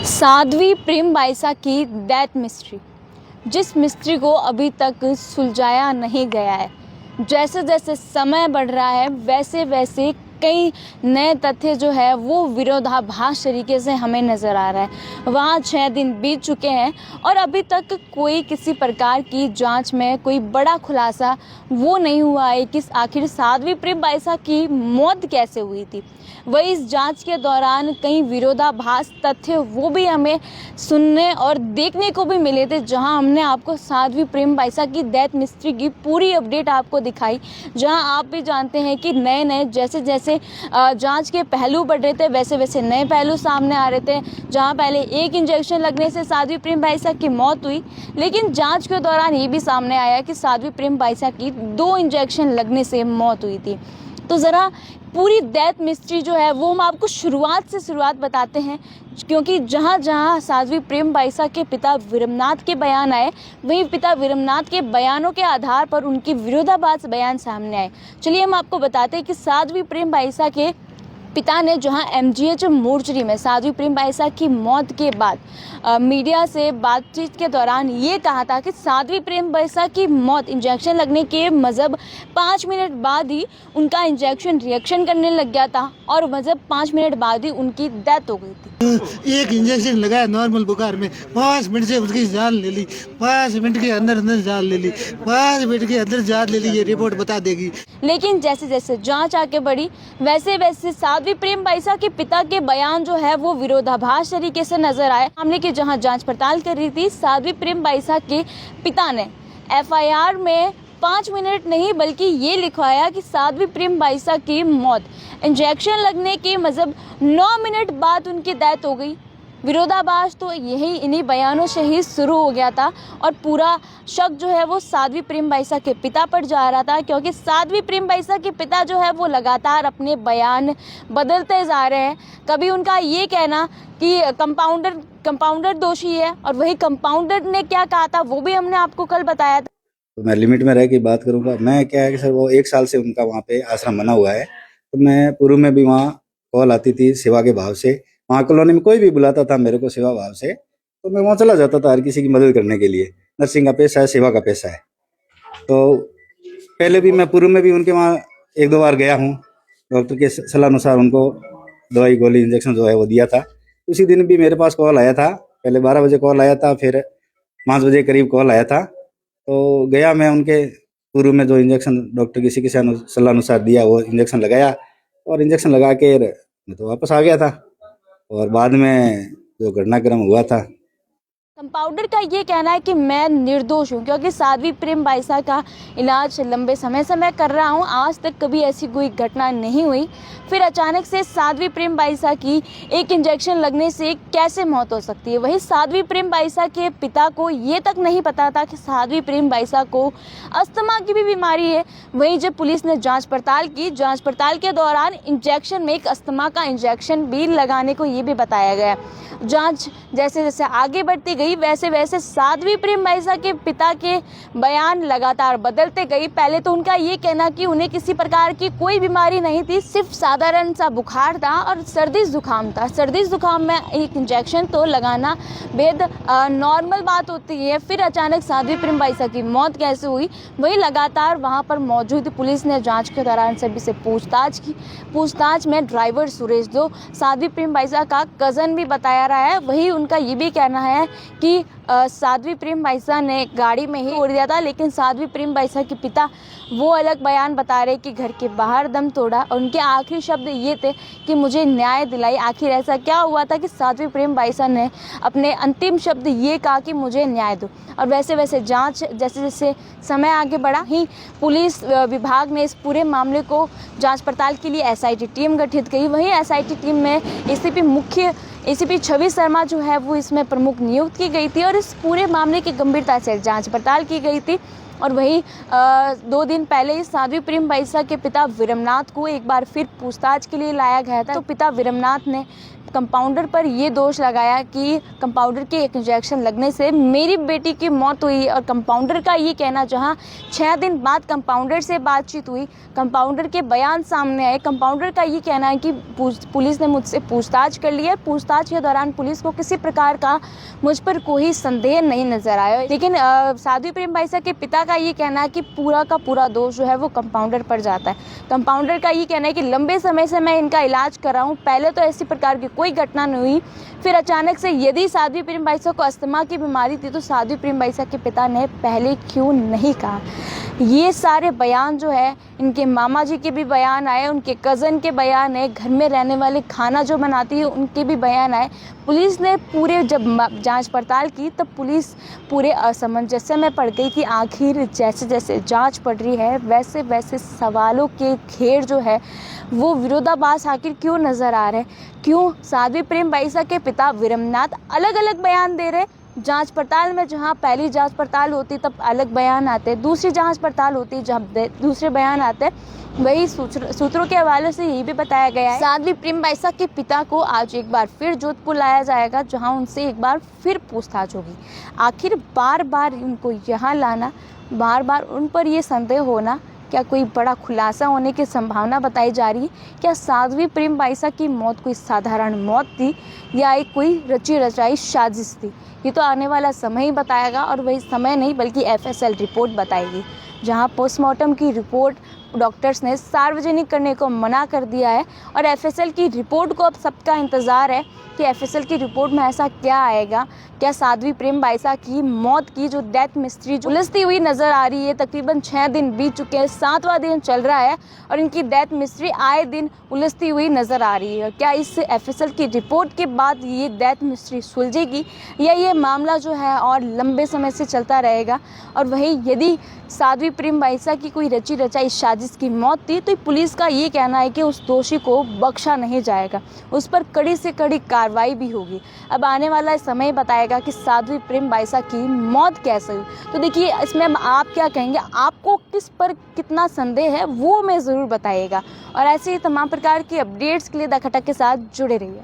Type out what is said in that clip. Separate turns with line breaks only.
साध्वी प्रेम बाईसा की death mystery, जिस मिस्ट्री को अभी तक सुलझाया नहीं गया है। जैसे जैसे समय बढ़ रहा है वैसे वैसे कई नए तथ्य जो है वो विरोधाभास तरीके से हमें नज़र आ रहा है। वहाँ 6 दिन बीत चुके हैं और अभी तक कोई किसी प्रकार की जांच में कोई बड़ा खुलासा वो नहीं हुआ है कि आखिर साध्वी प्रेम बाईसा की मौत कैसे हुई थी। वही इस जांच के दौरान कई विरोधाभास तथ्य वो भी हमें सुनने और देखने को भी मिले थे, जहां हमने आपको साध्वी प्रेम बाईसा की डेथ मिस्ट्री की पूरी अपडेट आपको दिखाई। जहां आप भी जानते हैं कि नए नए जैसे जैसे जांच के पहलू बढ़ रहे थे वैसे वैसे नए पहलू सामने आ रहे थे। जहां पहले एक इंजेक्शन लगने से साध्वी प्रेम बाईसा की मौत हुई, लेकिन जांच के दौरान ये भी सामने आया कि साध्वी प्रेम बाईसा की 2 इंजेक्शन लगने से मौत हुई थी। तो ज़रा पूरी डेथ मिस्ट्री जो है वो हम आपको शुरुआत से शुरुआत बताते हैं, क्योंकि जहाँ जहाँ साध्वी प्रेम बाईसा के पिता विरमनाथ के बयान आए, वहीं पिता विरमनाथ के बयानों के आधार पर उनके विरोधाभास बयान सामने आए। चलिए हम आपको बताते हैं कि साध्वी प्रेम बाईसा के पिता ने जहां एमजीएच मोर्चरी में साध्वी प्रेम बाईसा की मौत के बाद मीडिया से बातचीत के दौरान ये कहा था कि साध्वी प्रेम बाईसा की मौत इंजेक्शन लगने के मतलब 5 मिनट बाद ही उनका इंजेक्शन रिएक्शन करने लग गया था और मतलब 5 मिनट बाद ही उनकी डेथ हो गई थी।
एक इंजेक्शन लगाया नॉर्मल बुखार में, 5 मिनट से उसकी जान ले ली, 5 मिनट के अंदर अंदर जान ले ली, 5 मिनट के अंदर जान ले ली, ये रिपोर्ट बता देगी।
लेकिन जैसे जैसे जांच आगे बढ़ी वैसे वैसे साध्वी प्रेम बाईसा के पिता के बयान जो है वो विरोधाभास तरीके से नजर आए। मामले की जहां जांच पड़ताल कर रही थी, साध्वी प्रेम बाईसा के पिता ने एफआईआर में 5 मिनट नहीं बल्कि ये लिखवाया कि साध्वी प्रेम बाईसा की मौत इंजेक्शन लगने के मतलब 9 मिनट बाद उनकी डेथ हो गई। विरोधाभास तो यही इन्हीं बयानों से ही शुरू हो गया था और पूरा शक जो है वो साध्वी प्रेम बाईसा के पिता पर जा रहा था, क्योंकि साध्वी प्रेम बाईसा के पिता जो है वो लगातार अपने बयान बदलते जा रहे हैं। कभी उनका ये कहना कि कंपाउंडर दोषी है और वही कंपाउंडर ने क्या कहा था वो भी हमने आपको कल बताया था।
तो मैं लिमिट में रह के बात करूंगा। मैं क्या है कि सर वो 1 साल से उनका वहाँ पे आश्रम बना हुआ है, तो मैं पूर्व में भी वहाँ कॉल आती थी सेवा के भाव से, वहाँ कॉलोनी में कोई भी बुलाता था मेरे को सेवा भाव से, तो मैं वहाँ चला जाता था हर किसी की मदद करने के लिए। नर्सिंग का पेशा है, सेवा का पेशा है। तो पहले भी मैं पूर्व में भी उनके वहाँ 1-2 बार गया हूँ, डॉक्टर के सलाह अनुसार उनको दवाई गोली इंजेक्शन जो है वो दिया था। उसी दिन भी मेरे पास कॉल आया था, पहले 12 बजे कॉल आया था, फिर 5 बजे करीब कॉल आया था। तो गया मैं उनके पूर्व में जो इंजेक्शन डॉक्टर किसी सलाह अनुसार दिया वो इंजेक्शन लगाया और इंजेक्शन लगा के मैं तो वापस आ गया था। और बाद में जो घटनाक्रम हुआ था,
कंपाउंडर का ये कहना है कि मैं निर्दोष हूँ, क्योंकि साध्वी प्रेम बाईसा का इलाज लंबे समय से मैं कर रहा हूँ, आज तक कभी ऐसी कोई घटना नहीं हुई। फिर अचानक से साध्वी प्रेम बाईसा की एक इंजेक्शन लगने से कैसे मौत हो सकती है। वही साध्वी प्रेम बाईसा के पिता को ये तक नहीं पता था कि साध्वी प्रेम बाईसा को अस्थमा की भी बीमारी है। वहीं जब पुलिस ने जाँच पड़ताल के दौरान इंजेक्शन में एक अस्थमा का इंजेक्शन भी लगाने को ये भी बताया गया। जांच जैसे जैसे आगे बढ़ती गई वैसे वैसे साध्वी प्रेम बाईसा के पिता के बयान लगातार बदलते गई। पहले तो उनका ये कहना कि उन्हें किसी प्रकार की कोई बीमारी नहीं थी, सिर्फ साधारण सा बुखार था और सर्दी जुकाम था। सर्दी जुकाम में एक इंजेक्शन तो लगाना बेहद नॉर्मल बात होती है। फिर अचानक साध्वी प्रेम बाईसा की मौत कैसे हुई, वही लगातार वहाँ पर मौजूद पुलिस ने जाँच के दौरान सभी से पूछताछ की। पूछताछ में ड्राइवर सुरेश, जो साध्वी प्रेम बाईसा का कज़न भी बताया रहा है, वही उनका ये भी कहना है कि साध्वी प्रेम बाईसा ने गाड़ी में ही तोड़ दिया था। लेकिन साध्वी प्रेम बाईसा के पिता वो अलग बयान बता रहे कि घर के बाहर दम तोड़ा और उनके आखिरी शब्द ये थे कि मुझे न्याय दिलाई। आखिर ऐसा क्या हुआ था कि साध्वी प्रेम बाईसा ने अपने अंतिम शब्द ये कहा कि मुझे न्याय दो। और वैसे वैसे जांच जैसे जैसे समय आगे बढ़ा ही पुलिस विभाग ने इस पूरे मामले को जांच पड़ताल के लिए एसआईटी टीम गठित की। वहीं एसआईटी टीम में एसीपी छवि शर्मा जो है वो इसमें प्रमुख नियुक्त की गई थी और इस पूरे मामले की गंभीरता से जांच पड़ताल की गई थी। और वहीं 2 दिन पहले ही साध्वी प्रेम बाईसा के पिता विरमनाथ को एक बार फिर पूछताछ के लिए लाया गया था। तो पिता विरमनाथ ने कंपाउंडर पर ये दोष लगाया कि कंपाउंडर के एक इंजेक्शन लगने से मेरी बेटी की मौत हुई। और कंपाउंडर का ये कहना, जहां 6 दिन बाद कंपाउंडर से बातचीत हुई, कंपाउंडर के बयान सामने आए, कंपाउंडर का ये कहना है कि पुलिस ने मुझसे पूछताछ कर ली है, पूछताछ के दौरान पुलिस को किसी प्रकार का मुझ पर कोई संदेह नहीं नजर आया। लेकिन साध्वी प्रेम बाइसा के पिता का ये कहना है कि पूरा का पूरा दोष जो है वो कंपाउंडर पर जाता है। कंपाउंडर का ये कहना है कि लंबे समय से मैं इनका इलाज कर रहा हूँ, पहले तो ऐसी प्रकार की कोई घटना नहीं हुई, फिर अचानक से यदि साध्वी प्रेम बाइसा को अस्थमा की बीमारी थी तो साध्वी प्रेम बाइसा के पिता ने पहले क्यों नहीं कहा। ये सारे बयान जो है, इनके मामा जी के भी बयान आए, उनके कज़न के बयान है, घर में रहने वाले खाना जो बनाती है उनके भी बयान आए। पुलिस ने पूरे जब जांच पड़ताल की तब पुलिस पूरे असमंजस्य में पड़ गई कि आखिर जैसे जैसे जांच पड़ रही है वैसे वैसे सवालों के घेर जो है वो विरोधाभास आखिर क्यों नज़र आ रहे हैं। क्यों साध्वी प्रेम बाइसा के पिता विरमनाथ अलग अलग बयान दे रहे। जांच पड़ताल में जहां पहली जांच पड़ताल होती तब अलग बयान आते, दूसरी जांच पड़ताल होती जब दूसरे बयान आते। वही सूत्रों के हवाले से यही भी बताया गया है साध्वी प्रेम बाइसा के पिता को आज एक बार फिर जोधपुर लाया जाएगा, जहां उनसे एक बार फिर पूछताछ होगी। आखिर बार बार उनको यहाँ लाना, बार बार उन पर ये संदेह होना, क्या कोई बड़ा खुलासा होने की संभावना बताई जा रही है? क्या साध्वी प्रेम बाइसा की मौत कोई साधारण मौत थी या एक कोई रची रचाई साजिश थी? ये तो आने वाला समय ही बताएगा, और वही समय नहीं बल्कि एफएसएल रिपोर्ट बताएगी, जहां पोस्टमार्टम की रिपोर्ट डॉक्टर्स ने सार्वजनिक करने को मना कर दिया है। और एफएसएल की रिपोर्ट को अब सबका इंतज़ार है कि एफएसएल की रिपोर्ट में ऐसा क्या आएगा। क्या साध्वी प्रेम बाइसा की मौत की जो डेथ मिस्ट्री जो उलझती हुई नज़र आ रही है, तकरीबन 6 दिन बीत चुके हैं, 7वां दिन चल रहा है और इनकी डेथ मिस्ट्री आए दिन उलझती हुई नज़र आ रही है। क्या इस एफएसएल की रिपोर्ट के बाद ये डेथ मिस्ट्री सुलझेगी या ये मामला जो है और लंबे समय से चलता रहेगा? और वहीं यदि साध्वी प्रेम बाइसा की कोई रची रचाई साजिश की मौत थी तो पुलिस का ये कहना है कि उस दोषी को बख्शा नहीं जाएगा, उस पर कड़ी से कड़ी कार्रवाई भी होगी। अब आने वाला समय बताएगा कि साध्वी प्रेम बाइसा की मौत कैसे हुई। तो देखिए, इसमें आप क्या कहेंगे, आपको किस पर कितना संदेह है वो मैं ज़रूर बताइएगा। और ऐसे ही तमाम प्रकार की अपडेट्स के लिए द खटक के साथ जुड़े रहिए।